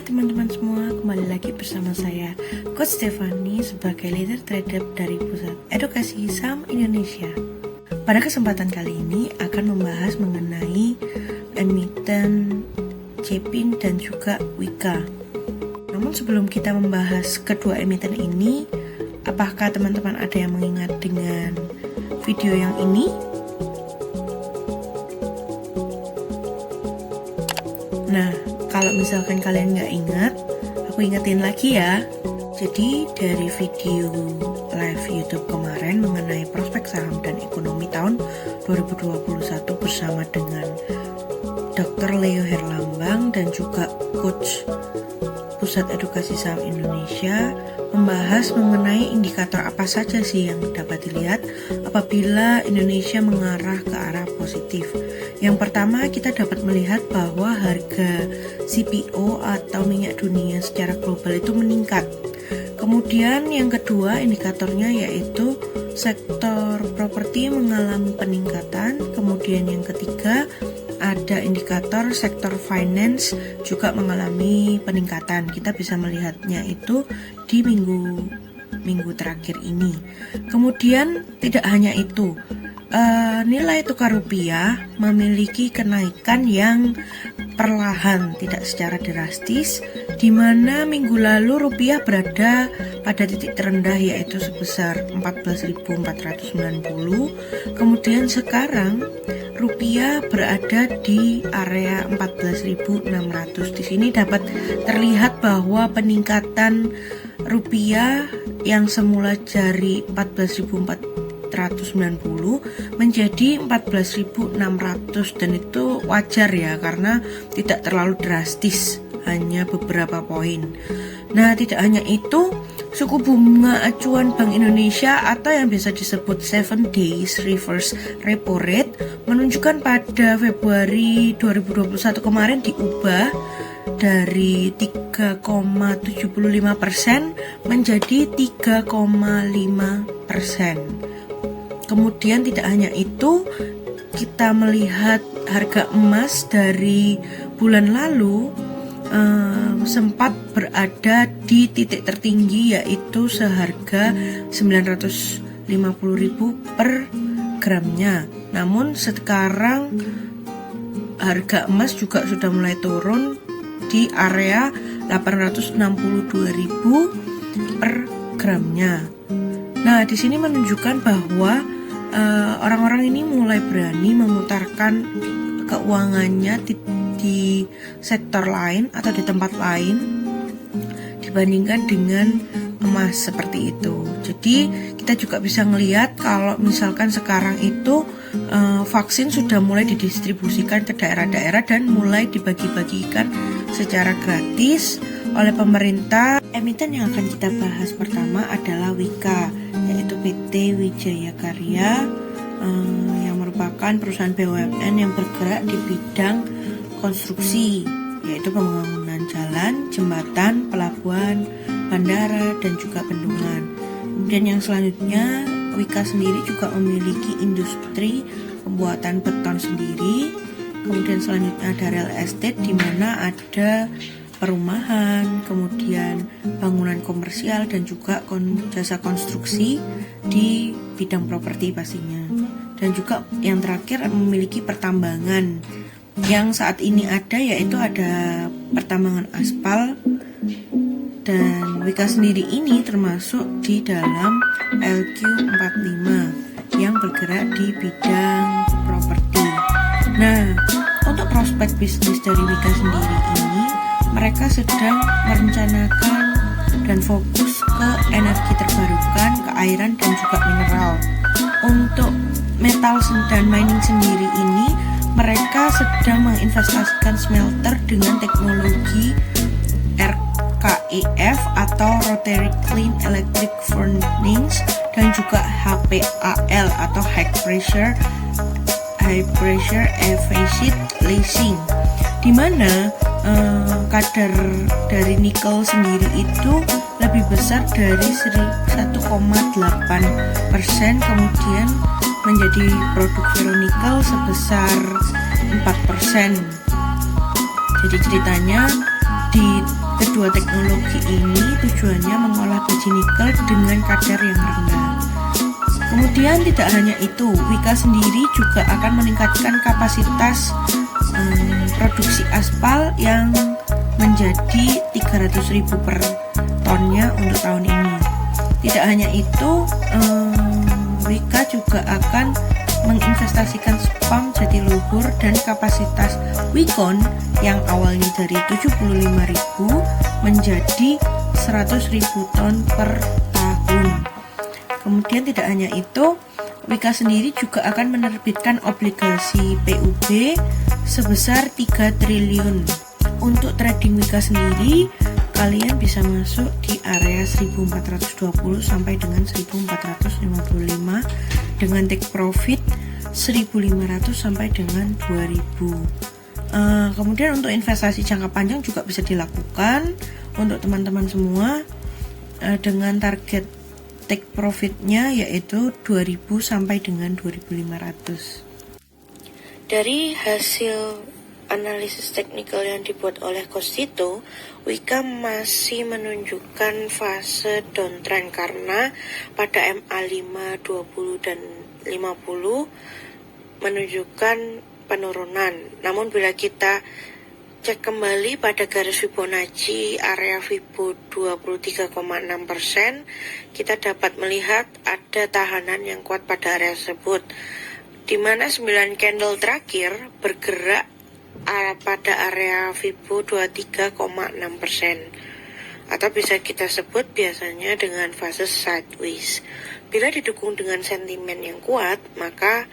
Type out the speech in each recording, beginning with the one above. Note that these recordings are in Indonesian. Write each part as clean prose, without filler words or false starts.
teman-teman semua, kembali lagi bersama saya Coach Stefani sebagai leader trader dari Pusat Edukasi Saham Indonesia. Pada kesempatan kali ini akan membahas mengenai emiten Cepin dan juga Wika. Namun sebelum kita membahas kedua emiten ini, apakah teman-teman ada yang mengingat dengan video yang ini? Nah, kalau misalkan kalian nggak ingat, aku ingetin lagi ya. Jadi dari video live YouTube kemarin mengenai prospek saham dan ekonomi tahun 2021 bersama dengan Dr. Leo Herlambang dan juga Coach Pusat Edukasi Saham Indonesia, membahas mengenai indikator apa saja sih yang dapat dilihat apabila Indonesia mengarah ke arah positif. Yang pertama, kita dapat melihat bahwa harga CPO atau minyak dunia secara global itu meningkat. Kemudian yang kedua indikatornya yaitu sektor properti mengalami peningkatan. Kemudian yang ketiga ada indikator sektor finance juga mengalami peningkatan. Kita bisa melihatnya itu di minggu terakhir ini. Kemudian tidak hanya itu, nilai tukar rupiah memiliki kenaikan yang perlahan, tidak secara drastis, di mana minggu lalu rupiah berada pada titik terendah yaitu sebesar 14.490. Kemudian sekarang rupiah berada di area 14.600. Di sini dapat terlihat bahwa peningkatan rupiah yang semula dari 14.490 menjadi 14.600, dan itu wajar ya karena tidak terlalu drastis, hanya beberapa poin. Nah, tidak hanya itu, suku bunga acuan Bank Indonesia atau yang biasa disebut 7 days reverse repo rate menunjukkan pada Februari 2021 kemarin diubah dari 3,75% menjadi 3,5%. Kemudian tidak hanya itu, kita melihat harga emas dari bulan lalu sempat berada di titik tertinggi yaitu seharga 950.000 per gramnya. Namun sekarang harga emas juga sudah mulai turun di area 862.000 per gramnya. Nah, di sini menunjukkan bahwa orang-orang ini mulai berani memutarkan keuangannya di sektor lain atau di tempat lain dibandingkan dengan emas seperti itu. Jadi kita juga bisa melihat kalau misalkan sekarang itu vaksin sudah mulai didistribusikan ke daerah-daerah dan mulai dibagi-bagikan secara gratis oleh pemerintah. Emiten yang akan kita bahas pertama adalah Wika, yaitu PT Wijaya Karya, yang merupakan perusahaan BUMN yang bergerak di bidang konstruksi, yaitu pembangunan jalan, jembatan, pelabuhan, bandara, dan juga bendungan. Kemudian yang selanjutnya, Wika sendiri juga memiliki industri pembuatan beton sendiri. Kemudian selanjutnya ada real estate, di mana ada perumahan, kemudian bangunan komersial, dan juga jasa konstruksi di bidang properti pastinya. Dan juga yang terakhir memiliki pertambangan yang saat ini ada, yaitu ada pertambangan aspal. Dan Wika sendiri ini termasuk di dalam LQ45 yang bergerak di bidang properti. Nah, untuk prospek bisnis dari Wika sendiri ini, mereka sedang merencanakan dan fokus ke energi terbarukan, keairan, dan juga mineral. Untuk metal dan mining sendiri ini, mereka sedang menginvestasikan smelter dengan teknologi RKEF atau Rotary Clean Electric Furnace dan juga HPAL atau High Pressure Efficient Leaching, di mana kadar dari nikel sendiri itu lebih besar dari 1,8%, kemudian menjadi produk ferronikel sebesar 4%. Jadi ceritanya di Kedua teknologi ini tujuannya mengolah biji nikel dengan kadar yang rendah. Kemudian tidak hanya itu, Wika sendiri juga akan meningkatkan kapasitas produksi aspal yang menjadi 300.000 per tonnya untuk tahun ini. Tidak hanya itu, Wika juga akan menginvestasikan spam Jatiluhur dan kapasitas Wikon yang awalnya dari 75.000 menjadi 100.000 ton per tahun. Kemudian tidak hanya itu, Wika sendiri juga akan menerbitkan obligasi PUB sebesar 3 triliun. Untuk trading Wika sendiri, kalian bisa masuk di area 1420 sampai dengan 1455 dengan take profit 1.500 sampai dengan 2.000. Kemudian untuk investasi jangka panjang juga bisa dilakukan untuk teman-teman semua dengan target take profitnya yaitu 2.000 sampai dengan 2.500. Dari hasil analisis teknikal yang dibuat oleh Kostito, Wika masih menunjukkan fase downtrend karena pada MA5, 20 dan 50 menunjukkan penurunan. Namun bila kita cek kembali pada garis Fibonacci area Fibo 23,6%, kita dapat melihat ada tahanan yang kuat pada area tersebut, di mana 9 candle terakhir bergerak pada area Fibo 23,6%, atau bisa kita sebut biasanya dengan fase sideways. Bila didukung dengan sentimen yang kuat, maka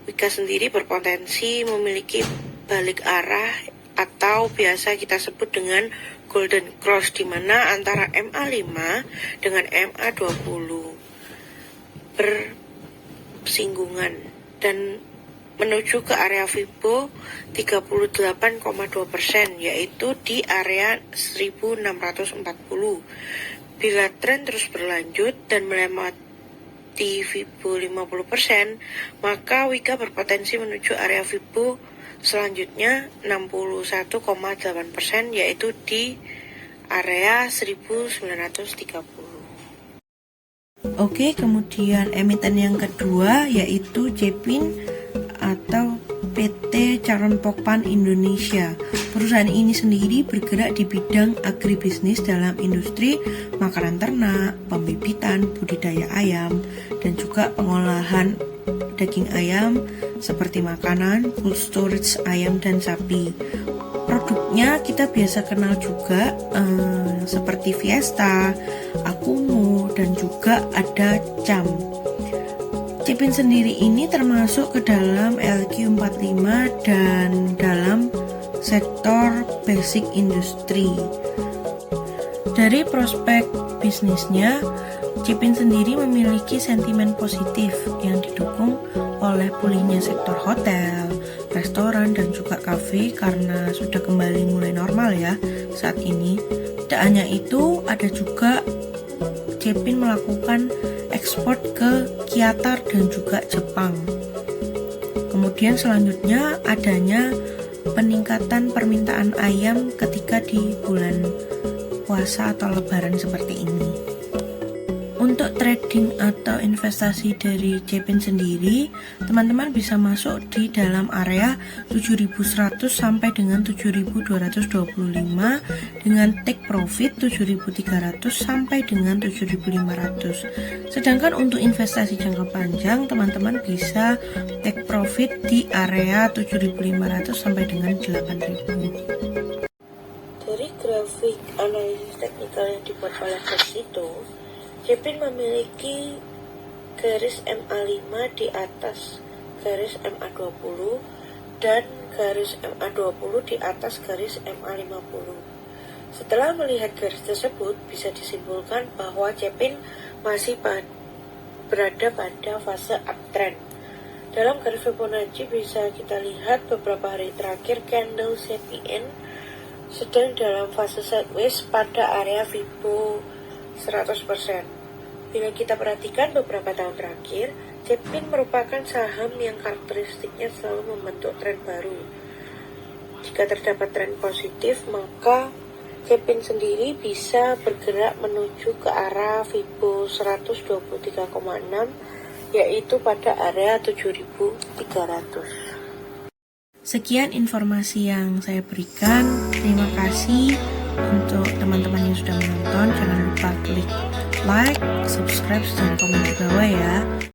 Wika sendiri berpotensi memiliki balik arah atau biasa kita sebut dengan golden cross, di mana antara MA5 dengan MA20 bersinggungan dan menuju ke area Fibo 38,2%, yaitu di area 1640. Bila tren terus berlanjut dan melewati Fibo 50%, maka Wika berpotensi menuju area Fibo selanjutnya 61,8%, yaitu di area 1930. Oke, kemudian emiten yang kedua yaitu Cepin atau PT Charon Pokpan Indonesia. Perusahaan ini sendiri bergerak di bidang agribisnis dalam industri makanan ternak, pembibitan, budidaya ayam, dan juga pengolahan daging ayam seperti makanan, cold storage ayam dan sapi. Produknya kita biasa kenal juga seperti Fiesta, Akumu, dan juga ada Cam. Cepin sendiri ini termasuk ke dalam LQ45 dan dalam sektor basic industry. Dari prospek bisnisnya, Cepin sendiri memiliki sentimen positif yang didukung oleh pulihnya sektor hotel, restoran, dan juga kafe karena sudah kembali mulai normal ya saat ini. Tidak hanya itu, ada juga Cepin melakukan ekspor ke Qatar dan juga Jepang. Kemudian selanjutnya adanya peningkatan permintaan ayam ketika di bulan puasa atau lebaran seperti ini. Untuk trading atau investasi dari Cepin sendiri, teman-teman bisa masuk di dalam area 7.100 sampai dengan 7.225 dengan take profit 7.300 sampai dengan 7.500. Sedangkan untuk investasi jangka panjang, teman-teman bisa take profit di area 7.500 sampai dengan 8.000. Dari grafik analisis teknikal yang dibuat oleh Kostito, Cepin memiliki garis MA5 di atas garis MA20 dan garis MA20 di atas garis MA50. Setelah melihat garis tersebut, bisa disimpulkan bahwa Cepin masih berada pada fase uptrend. Dalam garis Fibonacci bisa kita lihat beberapa hari terakhir candle Cepin sedang dalam fase sideways pada area Fibo 100%. Bila kita perhatikan beberapa tahun terakhir, Cepin merupakan saham yang karakteristiknya selalu membentuk tren baru. Jika terdapat tren positif, maka Kevin sendiri bisa bergerak menuju ke arah Fibo 123,6, yaitu pada area 7.300. Sekian informasi yang saya berikan. Terima kasih untuk teman-teman yang sudah menonton. Jangan lupa klik like, subscribe, dan komen di bawah ya.